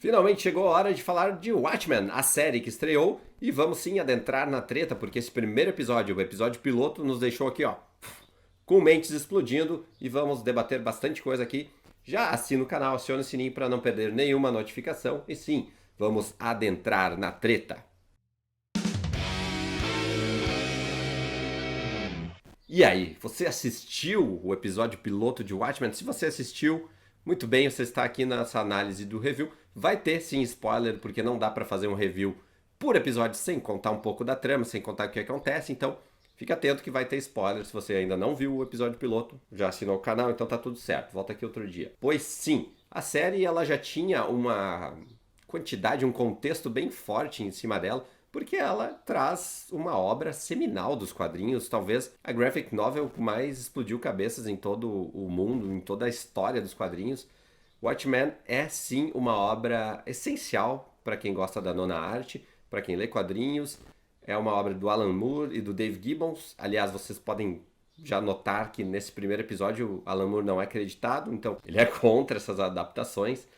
Finalmente chegou a hora de falar de Watchmen, a série que estreou, e vamos sim adentrar na treta, porque esse primeiro episódio, o episódio piloto, nos deixou aqui, ó, com mentes explodindo, e vamos debater bastante coisa aqui. Já assina o canal, aciona o sininho para não perder nenhuma notificação, e sim, vamos adentrar na treta. E aí, você assistiu o episódio piloto de Watchmen? Se você assistiu, muito bem, você está aqui nessa análise do review. Vai ter sim spoiler, porque não dá para fazer um review por episódio sem contar um pouco da trama, sem contar o que acontece. Então, fica atento que vai ter spoiler. Se você ainda não viu o episódio piloto, já assinou o canal, então tá tudo certo. Volta aqui outro dia. Pois sim, a série ela já tinha uma quantidade, um contexto bem forte em cima dela, porque ela traz uma obra seminal dos quadrinhos, talvez a graphic novel que mais explodiu cabeças em todo o mundo, em toda a história dos quadrinhos. Watchmen é sim uma obra essencial para quem gosta da nona arte, para quem lê quadrinhos. É uma obra do Alan Moore e do Dave Gibbons. Aliás, vocês podem já notar que nesse primeiro episódio o Alan Moore não é acreditado, então ele é contra essas adaptações.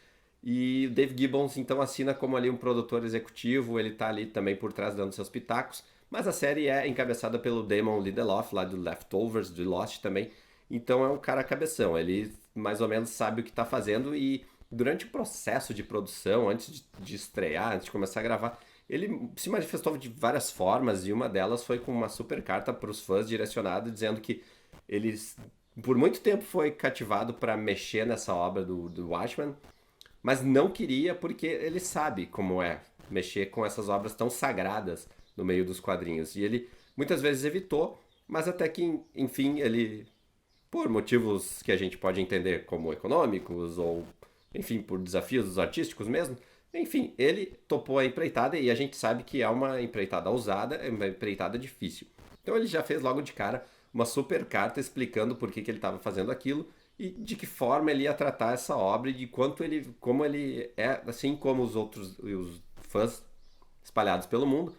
E o Dave Gibbons então assina como ali um produtor executivo, ele tá ali também por trás dando seus pitacos, mas a série é encabeçada pelo Damon Lindelof, lá do Leftovers, de Lost também, então é um cara cabeção, ele mais ou menos sabe o que tá fazendo e durante o processo de produção, antes de estrear, antes de começar a gravar, ele se manifestou de várias formas e uma delas foi com uma super carta para os fãs direcionada dizendo que eles por muito tempo foi cativado para mexer nessa obra do Watchmen, mas não queria porque ele sabe como é mexer com essas obras tão sagradas no meio dos quadrinhos. E ele muitas vezes evitou, mas até que, enfim, ele, por motivos que a gente pode entender como econômicos ou, enfim, por desafios artísticos mesmo, enfim, ele topou a empreitada e a gente sabe que é uma empreitada ousada, é uma empreitada difícil. Então ele já fez logo de cara uma super carta explicando por que ele estava fazendo aquilo e de que forma ele ia tratar essa obra e de quanto ele, como ele é, assim como os outros os fãs espalhados pelo mundo,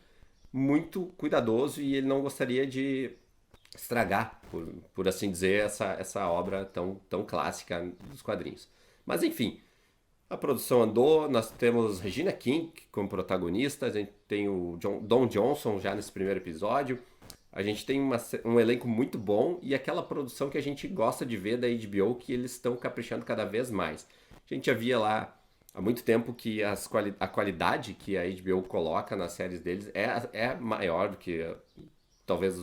muito cuidadoso e ele não gostaria de estragar, por assim dizer, essa obra tão clássica dos quadrinhos. Mas enfim, a produção andou, nós temos Regina King como protagonista, a gente tem o Don Johnson já nesse primeiro episódio, a gente tem um elenco muito bom e aquela produção que a gente gosta de ver da HBO, que eles estão caprichando cada vez mais. A gente já via lá há muito tempo que a qualidade que a HBO coloca nas séries deles é maior do que talvez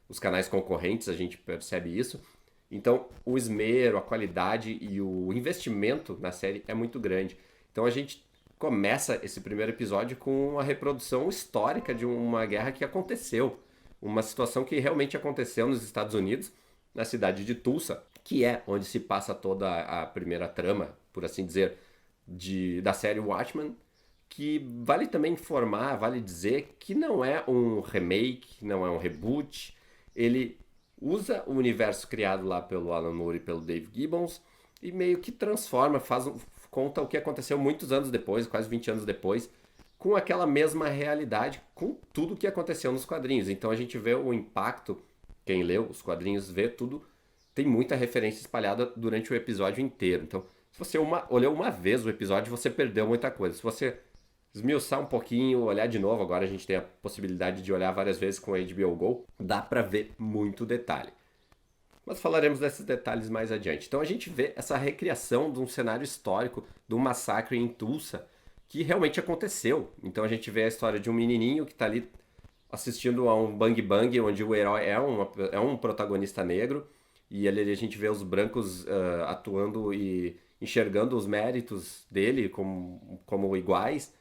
os canais concorrentes, a gente percebe isso. Então, o esmero, a qualidade e o investimento na série é muito grande. Então, a gente começa esse primeiro episódio com uma reprodução histórica de uma guerra que aconteceu. Uma situação que realmente aconteceu nos Estados Unidos, na cidade de Tulsa, que é onde se passa toda a primeira trama, por assim dizer, da série Watchmen, que vale também informar, vale dizer que não é um remake, não é um reboot, ele usa o universo criado lá pelo Alan Moore e pelo Dave Gibbons e meio que transforma, conta o que aconteceu muitos anos depois, quase 20 anos depois, com aquela mesma realidade, com tudo que aconteceu nos quadrinhos. Então a gente vê o impacto, quem leu os quadrinhos vê tudo, tem muita referência espalhada durante o episódio inteiro. Então, se você olhou uma vez o episódio, você perdeu muita coisa. Se você esmiuçar um pouquinho, olhar de novo, agora a gente tem a possibilidade de olhar várias vezes com a HBO Go, dá pra ver muito detalhe. Mas falaremos desses detalhes mais adiante. Então a gente vê essa recriação de um cenário histórico, de um massacre em Tulsa, que realmente aconteceu. Então a gente vê a história de um menininho que está ali assistindo a um bang bang, onde o herói é um protagonista negro, e ali a gente vê os brancos atuando e enxergando os méritos dele como iguais.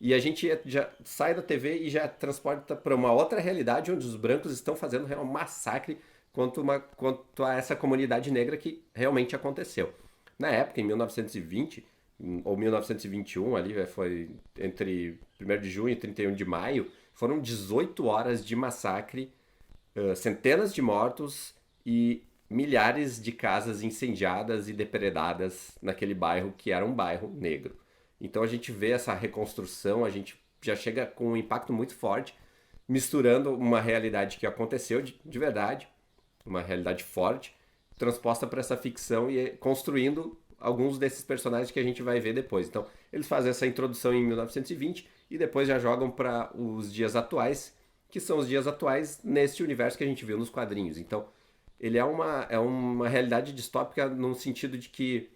E a gente já sai da TV e já transporta para uma outra realidade onde os brancos estão fazendo um massacre quanto a essa comunidade negra que realmente aconteceu. Na época, em 1920 ou 1921, ali foi entre 1º de junho e 31 de maio, foram 18 horas de massacre, centenas de mortos e milhares de casas incendiadas e depredadas naquele bairro que era um bairro negro. Então a gente vê essa reconstrução, a gente já chega com um impacto muito forte, misturando uma realidade que aconteceu de verdade, uma realidade forte, transposta para essa ficção e construindo alguns desses personagens que a gente vai ver depois. Então eles fazem essa introdução em 1920 e depois já jogam para os dias atuais, que são os dias atuais nesse universo que a gente viu nos quadrinhos. Então, ele é uma realidade distópica no sentido de que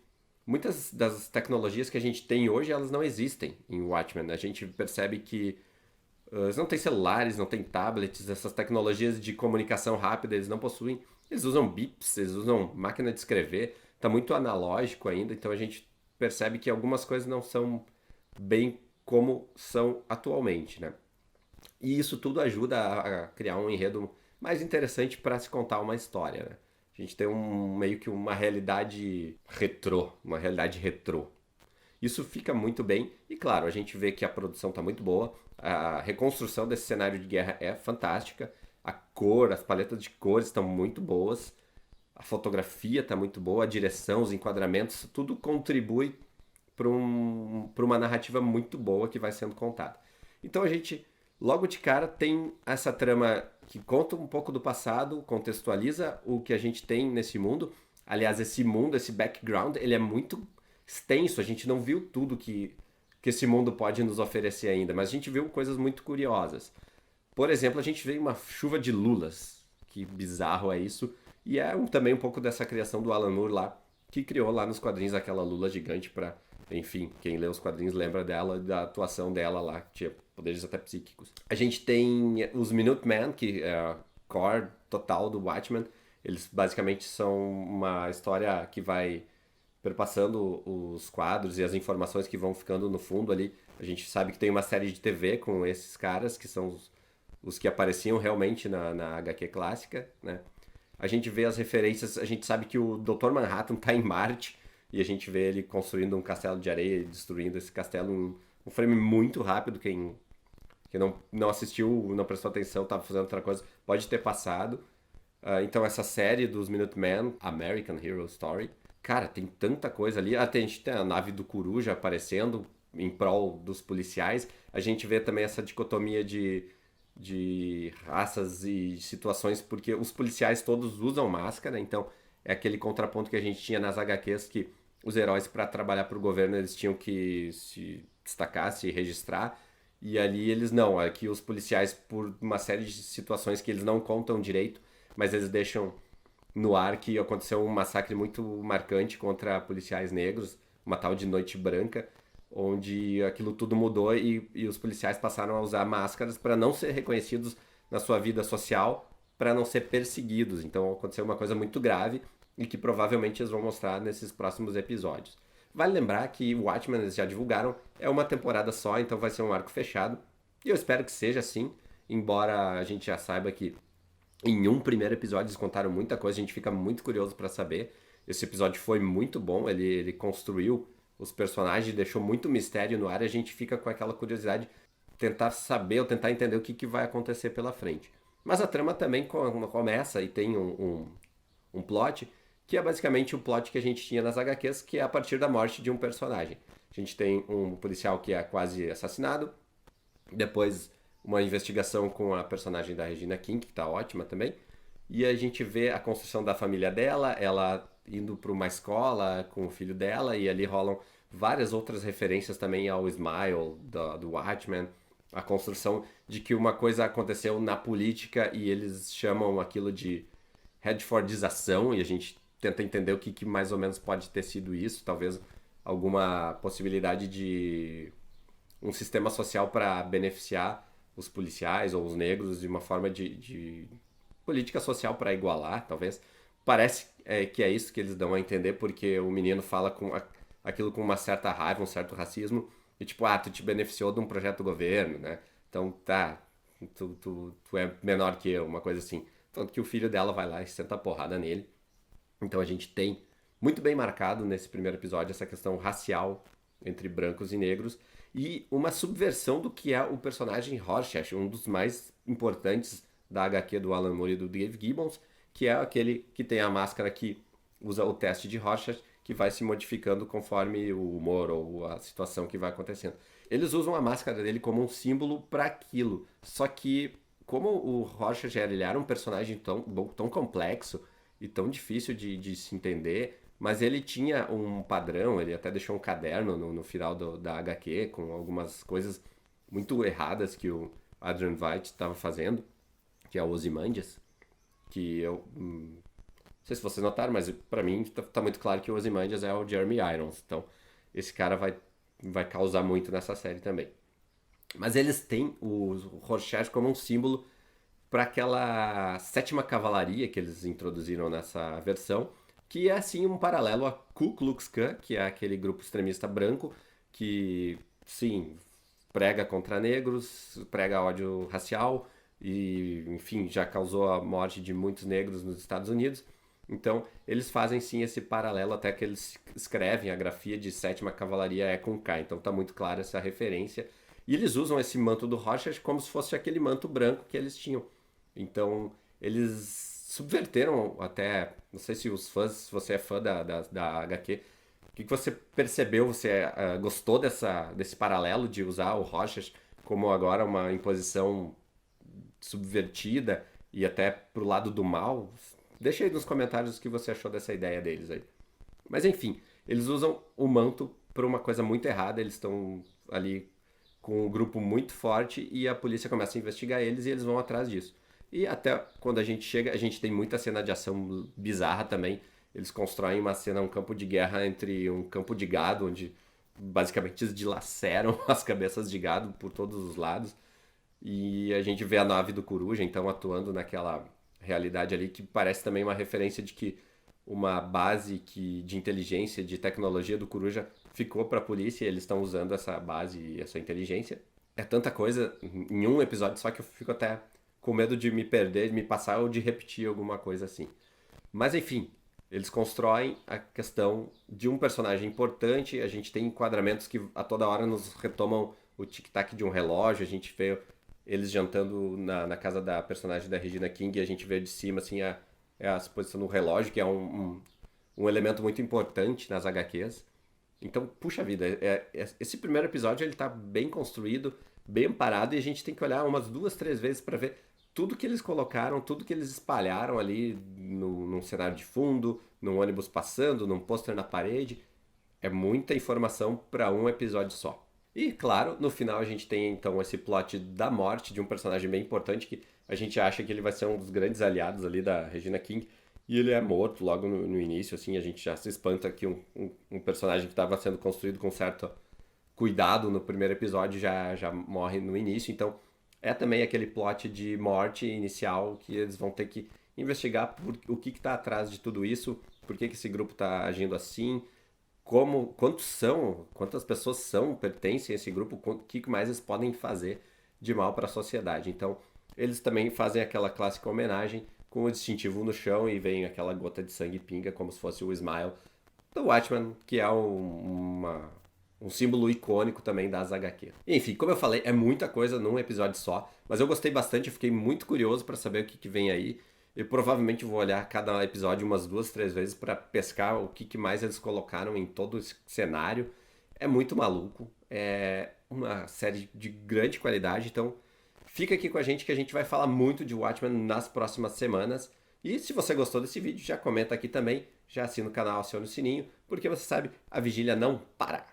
muitas das tecnologias que a gente tem hoje, elas não existem em Watchmen. A gente percebe que eles não têm celulares, não têm tablets, essas tecnologias de comunicação rápida eles não possuem. Eles usam bips, eles usam máquina de escrever, está muito analógico ainda, então a gente percebe que algumas coisas não são bem como são atualmente, né? E isso tudo ajuda a criar um enredo mais interessante para se contar uma história, né? A gente tem meio que uma realidade retrô. Isso fica muito bem e, claro, a gente vê que a produção está muito boa, a reconstrução desse cenário de guerra é fantástica, a cor, as paletas de cores estão muito boas, a fotografia está muito boa, a direção, os enquadramentos, tudo contribui para uma narrativa muito boa que vai sendo contada. Então a gente, logo de cara, tem essa trama que conta um pouco do passado, contextualiza o que a gente tem nesse mundo. Aliás, esse mundo, esse background, ele é muito extenso, a gente não viu tudo que esse mundo pode nos oferecer ainda, mas a gente viu coisas muito curiosas. Por exemplo, a gente vê uma chuva de lulas, que bizarro é isso, e é também um pouco dessa criação do Alan Moore lá, que criou lá nos quadrinhos aquela lula gigante para, enfim, quem lê os quadrinhos lembra dela, da atuação dela lá, que tinha poderes até psíquicos. A gente tem os Minutemen, que é a core total do Watchmen, eles basicamente são uma história que vai perpassando os quadros e as informações que vão ficando no fundo ali. A gente sabe que tem uma série de TV com esses caras, que são os que apareciam realmente na HQ clássica, né? A gente vê as referências, a gente sabe que o Dr. Manhattan está em Marte, e a gente vê ele construindo um castelo de areia e destruindo esse castelo um frame muito rápido. Quem não assistiu, não prestou atenção, estava fazendo outra coisa, pode ter passado. Então essa série dos Minutemen, American Hero Story, cara, tem tanta coisa ali. Até a gente tem a nave do Coruja aparecendo em prol dos policiais. A gente vê também essa dicotomia de raças e situações, porque os policiais todos usam máscara, então é aquele contraponto que a gente tinha nas HQs, que os heróis, para trabalhar para o governo, eles tinham que se destacar, se registrar, e ali eles não. Aqui os policiais, por uma série de situações que eles não contam direito, mas eles deixam no ar que aconteceu um massacre muito marcante contra policiais negros, uma tal de Noite Branca, onde aquilo tudo mudou e os policiais passaram a usar máscaras para não ser reconhecidos na sua vida social, para não ser perseguidos. Então aconteceu uma coisa muito grave e que provavelmente eles vão mostrar nesses próximos episódios. Vale lembrar que o Watchmen eles já divulgaram, é uma temporada só, então vai ser um arco fechado. E eu espero que seja assim, embora a gente já saiba que em um primeiro episódio eles contaram muita coisa, a gente fica muito curioso para saber. Esse episódio foi muito bom, ele construiu os personagens, deixou muito mistério no ar e a gente fica com aquela curiosidade de tentar saber ou tentar entender o que vai acontecer pela frente. Mas a trama também começa e tem um plot, que é basicamente o plot que a gente tinha nas HQs, que é a partir da morte de um personagem. A gente tem um policial que é quase assassinado, depois uma investigação com a personagem da Regina King, que tá ótima também, e a gente vê a construção da família dela, ela indo para uma escola com o filho dela, e ali rolam várias outras referências também ao Smile, do Watchmen, a construção de que uma coisa aconteceu na política e eles chamam aquilo de Redfordização, e a gente tenta entender o que mais ou menos pode ter sido isso, talvez alguma possibilidade de um sistema social para beneficiar os policiais ou os negros de uma forma de política social para igualar, talvez. Parece que é isso que eles dão a entender, porque o menino fala aquilo com uma certa raiva, um certo racismo, e tipo, tu te beneficiou de um projeto do governo, né? Então tá, tu é menor que eu, uma coisa assim. Tanto que o filho dela vai lá e senta a porrada nele. Então a gente tem muito bem marcado nesse primeiro episódio essa questão racial entre brancos e negros e uma subversão do que é o personagem Rorschach, um dos mais importantes da HQ do Alan Moore e do Dave Gibbons, que é aquele que tem a máscara que usa o teste de Rorschach, que vai se modificando conforme o humor ou a situação que vai acontecendo. Eles usam a máscara dele como um símbolo para aquilo, só que como o Rorschach ele era um personagem tão complexo e tão difícil de se entender, mas ele tinha um padrão, ele até deixou um caderno no final da HQ com algumas coisas muito erradas que o Adrian Veidt estava fazendo, que é o Ozymandias, que eu não sei se vocês notaram, mas pra mim tá muito claro que o Ozymandias é o Jeremy Irons, então esse cara vai causar muito nessa série também. Mas eles têm o Rorschach como um símbolo para aquela sétima cavalaria que eles introduziram nessa versão, que é assim um paralelo a Ku Klux Klan, que é aquele grupo extremista branco que, sim, prega contra negros, prega ódio racial e, enfim, já causou a morte de muitos negros nos Estados Unidos. Então, eles fazem sim esse paralelo, até que eles escrevem a grafia de sétima cavalaria é com K. Então, tá muito clara essa referência. E eles usam esse manto do Rorschach como se fosse aquele manto branco que eles tinham. Então, eles subverteram até. Não sei se os fãs, se você é fã da HQ, o que você percebeu? Você gostou desse paralelo de usar o Rorschach como agora uma imposição subvertida e até pro lado do mal? Deixa aí nos comentários o que você achou dessa ideia deles aí. Mas enfim, eles usam o manto para uma coisa muito errada, eles estão ali com um grupo muito forte e a polícia começa a investigar eles e eles vão atrás disso. E até quando a gente chega, a gente tem muita cena de ação bizarra também. Eles constroem uma cena, um campo de guerra entre um campo de gado, onde basicamente eles dilaceram as cabeças de gado por todos os lados. E a gente vê a nave do Coruja, então, atuando naquela realidade ali, que parece também uma referência de que uma base de inteligência, de tecnologia do Coruja ficou para a polícia e eles estão usando essa base e essa inteligência. É tanta coisa em um episódio só que eu fico até com medo de me perder, de me passar ou de repetir alguma coisa assim. Mas enfim, eles constroem a questão de um personagem importante, a gente tem enquadramentos que a toda hora nos retomam o tic-tac de um relógio, a gente vê eles jantando na casa da personagem da Regina King e a gente vê de cima assim a posição do relógio, que é um elemento muito importante nas HQs. Então, puxa vida, esse primeiro episódio ele tá bem construído, bem parado e a gente tem que olhar umas duas, três vezes para ver tudo que eles colocaram, tudo que eles espalharam ali num cenário de fundo, num ônibus passando, num pôster na parede. É muita informação para um episódio só. E, claro, no final a gente tem então esse plot da morte de um personagem bem importante que a gente acha que ele vai ser um dos grandes aliados ali da Regina King. E ele é morto logo no início, assim, a gente já se espanta que um personagem que estava sendo construído com certo cuidado no primeiro episódio já morre no início. Então, é também aquele plot de morte inicial que eles vão ter que investigar o que está atrás de tudo isso, por que esse grupo está agindo assim, quantas pessoas pertencem a esse grupo, o que mais eles podem fazer de mal para a sociedade. Então, eles também fazem aquela clássica homenagem com o distintivo no chão e vem aquela gota de sangue pinga como se fosse o Smile do Watchmen, que é um símbolo icônico também das HQ. Enfim, como eu falei, é muita coisa num episódio só, mas eu gostei bastante, eu fiquei muito curioso para saber o que vem aí. Eu provavelmente vou olhar cada episódio umas duas, três vezes para pescar o que mais eles colocaram em todo esse cenário. É muito maluco, é uma série de grande qualidade, então fica aqui com a gente que a gente vai falar muito de Watchmen nas próximas semanas. E se você gostou desse vídeo, já comenta aqui também, já assina o canal, aciona o sininho, porque você sabe, a vigília não para.